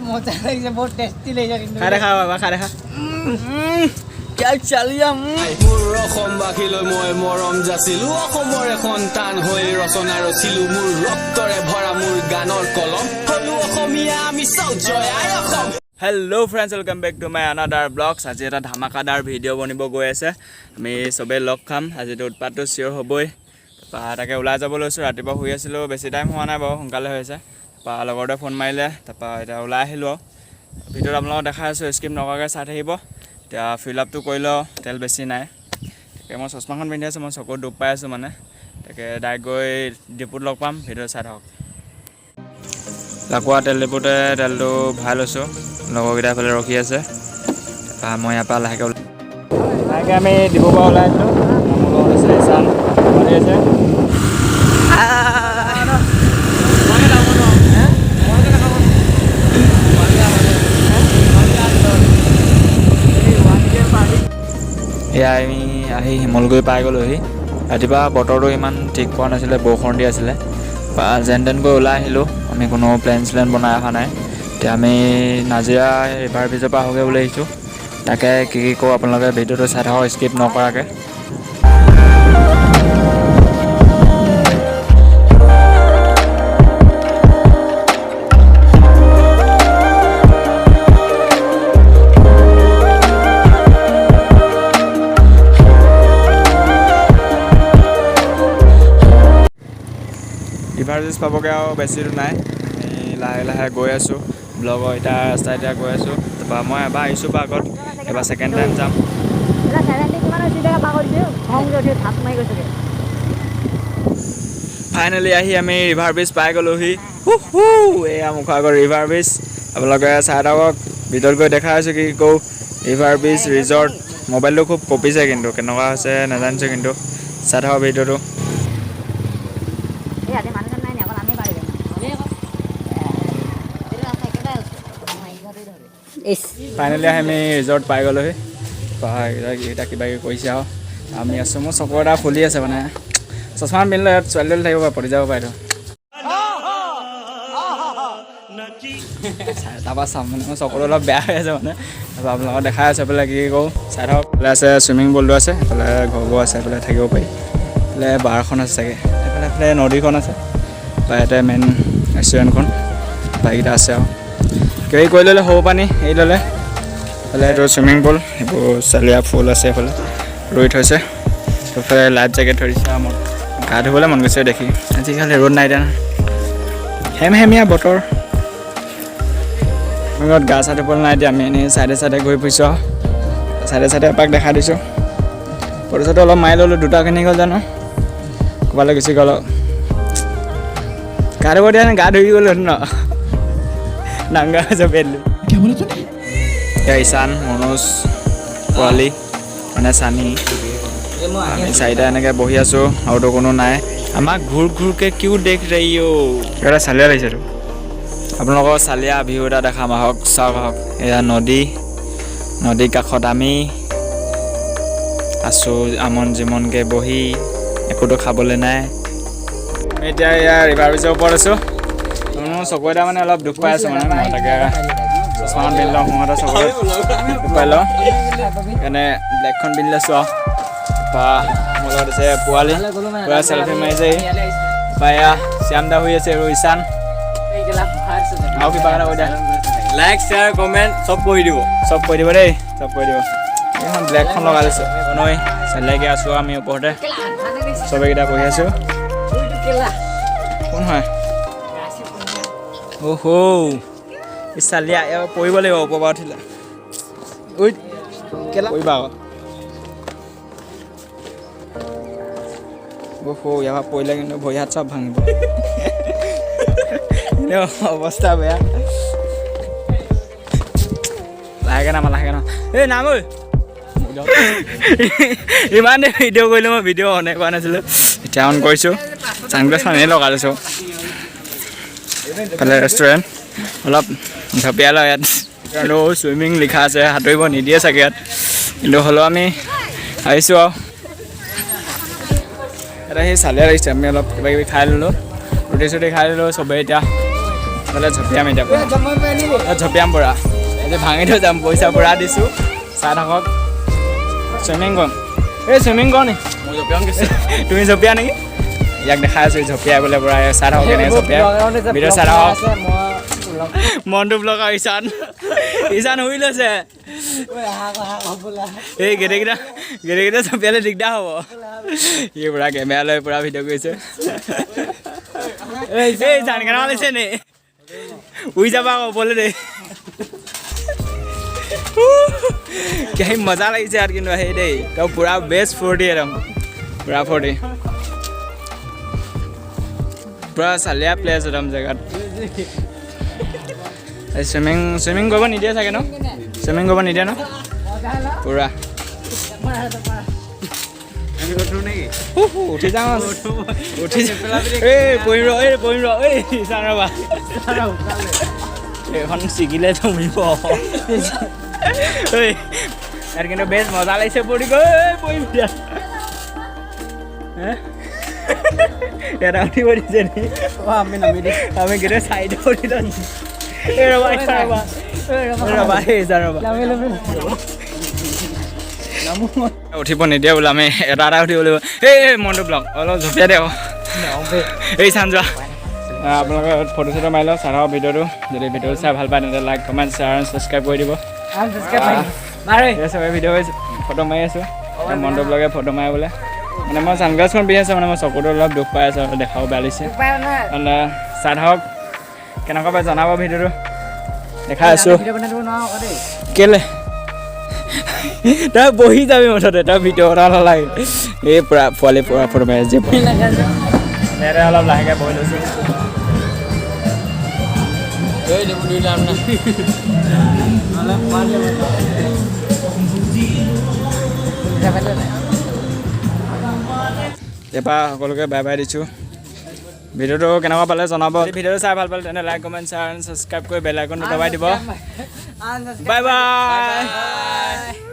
মজা লাগিছে বহুত টেষ্টি লাগিছে কিন্তু খাই দেখা বাবা খাই দেখা क्या চালিয়া মোৰ অসমবাসীলৈ মই মৰম যাচিলো অসমৰ এখন টান হৈ ৰচনা ৰচিলো মোৰ ৰক্তৰে ভৰা মোৰ গানৰ কলম হলো অসমীয়া আমি চল জয় আই Assam hello' friends welcome back to my another blogs আজি এটা ধামাকাদাৰ ভিডিঅ' বনিব গৈ আছে আমি চবেই লগ খাম আজিতো উৎপাতটো চিয়'ৰ হ'বই তাৰপৰা তাকে ওলাই যাব লৈছোঁ ৰাতিপুৱা শুই আছিলোঁ বেছি টাইম হোৱা নাই বাৰু সোনকালে হৈ আছে তাৰপৰা লগৰটোৱে ফোন মাৰিলে তাৰপৰা এতিয়া ওলাই আহিলোঁ আৰু ভিডিঅ'ত আপোনালোকক দেখাই আছোঁ স্কিপ নকৰাকৈ চাই থাকিব এতিয়া ফিল আপটো কৰি লওঁ তেল বেছি নাই তাকে মই চশমাখন পিন্ধি আছোঁ মই চকুত ডুব পাই আছোঁ মানে তাকে ডাইৰেক্ট গৈ ডিপুত লগ পাম ভিডিঅ' চাই থাকক লাকুৱা তেল ডিপুতে তেলটো ভৰাই লৈছোঁ লগৰকেইটা এইফালে ৰখি আছে তাৰপৰা মই ইয়াৰ পৰা লাহেকৈ আমি ডিপুৰ পৰা ওলাই আহিলোঁ মোৰ লগত আছে ইছান মাৰি আছে এয়া আমি আহি শিমলুগুৰি পাই গ'লোহি ৰাতিপুৱা বতৰটো ইমান ঠিক পোৱা নাছিলে বৰষুণ দি আছিলে বা যেন তেনকৈ ওলাই আহিলোঁ আমি কোনো প্লেন বনাই অহা নাই এতিয়া আমি নাজিৰা ৰিভাৰ ব্ৰিজৰ পৰা আহোঁগৈ বুলি আহিছোঁ তাকে কি কৰোঁ আপোনালোকে ভিডিঅ'টো চাই থাকক স্কিপ নকৰাকৈ ৰিভাৰ ব্ৰিজ পাবগৈ আৰু বেছি দূৰ নাই আমি লাহে লাহে গৈ আছোঁ ব্লগৰ এতিয়া ৰাস্তা এতিয়া গৈ আছোঁ তাৰপৰা মই এবাৰ আহিছোঁ বা আগত এবাৰ ছেকেণ্ড টাইম যাম ফাইনেলি আহি আমি ৰিভাৰ ব্ৰিজ পাই গ'লোহি এয়া মুখৰ আগত ৰিভাৰ ব্ৰিজ আপোনালোকে চাই থাকক ভিতৰত গৈ দেখাই আছোঁ কি কওঁ ৰিভাৰ ব্ৰিজ ৰিজৰ্ট মোবাইলটো খুব কঁপিছে কিন্তু কেনেকুৱা হৈছে নাজানিছোঁ কিন্তু চাই থাকক ভিডিঅ'টো ফাইনেলি আহি আমি ৰিজৰ্ট পাই গ'লোহি এইকেইটা কিবা কিবি কৰিছে আৰু আমি আছোঁ মোৰ চকুৰ এটা ফুলি আছে মানে চশমা পিন্ধিলে ইয়াত ছোৱালী তোৱালী থাকিব পাৰে পৰি যাব পাৰে তাৰপৰা চাম মানে মোৰ চকুটো অলপ বেয়া হৈ আছে মানে তাৰপৰা আপোনালোকক দেখাই আছে এইফালে কি কৰোঁ চাই থাকক এইফালে আছে চুইমিং পুলটো আছে এইফালে ঘৰবোৰ আছে এইফালে থাকিব পাৰি এইফালে বাৰখন আছে চাগে এইফালে নদীখন আছে বা ইয়াতে মেইন ৰেষ্টুৰেণ্টখন বাইকেইটা আছে আৰু কিবা কৰি ল'লে সৰু পানী এৰি ল'লে এইফালে এইটো চুইমিং পুল এইবোৰ চালিয়া ফুল আছে এইফালে ৰুই থৈছে এইফালে লাইফ জেকেট থৈ দিছে মোৰ গা ধুবলৈ মন গৈছে দেখি আজিকালি ৰ'দ নাই দিয়া হেমহেমীয়া বতৰ ঘৰত গা চা ধুবলৈ নাই দিয়া আমি এনেই চাইডে চাইডে ঘূৰি ফুৰিছোঁ আৰু চাইডে চাইডে এপাক দেখাই দিছোঁ ফটো চটো অলপ মাৰি ল'লোঁ দুটা কিনি গ'ল জানো ক'ৰবালৈ গুচি গ'ল গা ধুব দিয়া গা ধুই গ'লো ন নাংগা হৈছে পেটলো এতিয়া ঈশান মনোজ পোৱালি মানে চানি আমি চাৰিটা এনেকৈ বহি আছোঁ আৰুতো কোনো নাই আমাক ঘূৰ ঘূৰকৈ কিয় দেখ ৰহি এটা চালিয়া লাগিছেতো আপোনালোকৰ চালিয়া বিহু এটা দেখাম আহক চাওক আহক এয়া নদীৰ কাষত আমি আছোঁ আমন জিমনকৈ বহি একোতো খাবলৈ নাই এতিয়া এয়া ৰিভাৰ ব্ৰিজৰ ওপৰত আছোঁ মোৰ চকু এটা মানে অলপ দুখ পাই আছোঁ মানে মই তাকে চশমাখন পিন্ধি লওঁ সিহঁতৰ চকুত দুখ পাই লওঁ সেইকাৰণে ব্লেকখন পিন্ধি লৈছোঁ আৰু তাৰপৰা মোৰ লগত আছে পোৱালি পুৰা চেল্ফি মাৰিছে তাৰপৰা এয়া শ্যাম দা হৈ আছে আৰু ঈশান আৰু কিবা এটা কৈ দিয়া লাইক শ্বেয়াৰ কমেণ্ট চব কৰি দিব দেই চব কৰি দিব এইখন ব্লেকখন লগাই লৈছোঁ নৈ চালেকৈ আছোঁ আমি ওপৰতে চবেইকেইটা বহি আছোঁ কোন হয় অহ' এই চালিয়া পৰিব লাগিব ওপৰ পৰা উঠিলে ঐ কেলা পৰিবা আকৌ ইয়াৰ পৰা পৰিলে কিন্তু ভৰি হাত চব ভাঙিব অৱস্থা বেয়া লাহেকৈ নামা এই নাম ঐ ইমান দেৰি ভিডিঅ' কৰিলোঁ মই ভিডিঅ' অনে কৰা নাছিলোঁ এতিয়া অন কৰিছোঁ চানগ্লাছ এনেই লগাই লৈছোঁ এইফালে ৰেষ্টুৰেণ্ট অলপ ঝপিয়াই লওঁ ইয়াত আৰু চুইমিং লিখা আছে সাঁতুৰিব নিদিয়ে চাগে ইয়াত কিন্তু হ'লেও আমি আহিছোঁ আৰু এটা সেই চালিয়া লাগিছে আমি অলপ কিবা কিবি খাই ল'লোঁ ৰুটি চুটি খাই ল'লোঁ চবেই এতিয়া এইফালে ঝপিয়াম এতিয়া জমা পাই নিবি ঝপিয়াম পৰা এতিয়া ভাঙি থৈ যাম পইচা পৰা দিছোঁ চাই থাকক চুইমিং কৰিম এই চুইমিং কৰ নি মই জপিয়াম গৈছে তুমি জপিয়া নেকি ইয়াক দেখাই আছোঁ জপিয়াই বোলে পৰা চাই থাকক কেনেকৈ জপিয়াই ভিডিঅ' চাই থাকক মনটো ব্লগাৰ ঈশান শুই লৈছে এই গেটেকেইটা জপিয়ালে দিগদাৰ হ'ব সি পূৰা কেমেৰা লৈ পূৰা ভিডিঅ' কৰিছে এই জান কেনেকুৱা লাগিছে নে উই যাবা আকৌ বলে দে কি মজা লাগিছে ইয়াত কিন্তু সেই দেই তই পূৰা বেষ্ট ফূৰ্তি একদম পূৰা ফূৰ্তি পূৰা চালিয়া প্লেচ একদম জেগাত চুইমিং কৰিব নিদিয়ে চাগে ন চুইমিং কৰিব নিদিয়ে ন পূৰা উঠি যাওঁ উঠি পৰিম ৰ চাওঁ ৰ'বা এইখন ছিগিলে জমিব ইয়াত কিন্তু বেছ মজা লাগিছে পৰি গৈ পৰিম ইয়াত উঠিব দিছে নি আমি কিন্তু চাইডে উঠি লওঁ উঠিব নিদিয়ে বোলে আমি এটা উঠিব লাগিব এই মনটো ব্লগ অলপ জপিয়াই দে এই চান যোৱা আপোনালোকে ফটো চটো মাৰি লওক চাই থাকক ভিডিঅ'টো যদি ভিডিঅ'টো চাই ভাল পায় তেন্তে লাইক কমেণ্ট শ্বেয়াৰ আৰু ছাবস্ক্ৰাইব কৰি দিব চবে ভিডিঅ' ফটো মাৰি আছোঁ মনটো ব্লগে ফটো মাৰে বোলে মানে মই ছানগ্লাছখন পিন্ধি আছোঁ মানে মই চকুটো অলপ দুখ পাই আছোঁ আৰু দেখাব বেয়া লাগিছে চাই থাকক কেনেকুৱা পাই জনাব ভিডিঅ'টো দেখাই আছোঁ কেলে তই বহি যাবি মুঠতে তই ভিডিঅ' এটা নালাগে এই পূৰা পোৱালি পূৰা ফটো মাৰি আছে ইয়াতে অলপ লাহেকৈ বহি লৈছোঁ এবাৰ সকলোকে বাই বাই দিছোঁ ভিডিঅ'টো কেনেকুৱা পালে জনাব ভিডিঅ'টো চাই ভাল পালে তেনে লাইক কমেণ্ট শ্বেয়াৰ আৰু ছাবস্ক্ৰাইব কৰি বেল আইকনটো দবাই দিব বাই বাই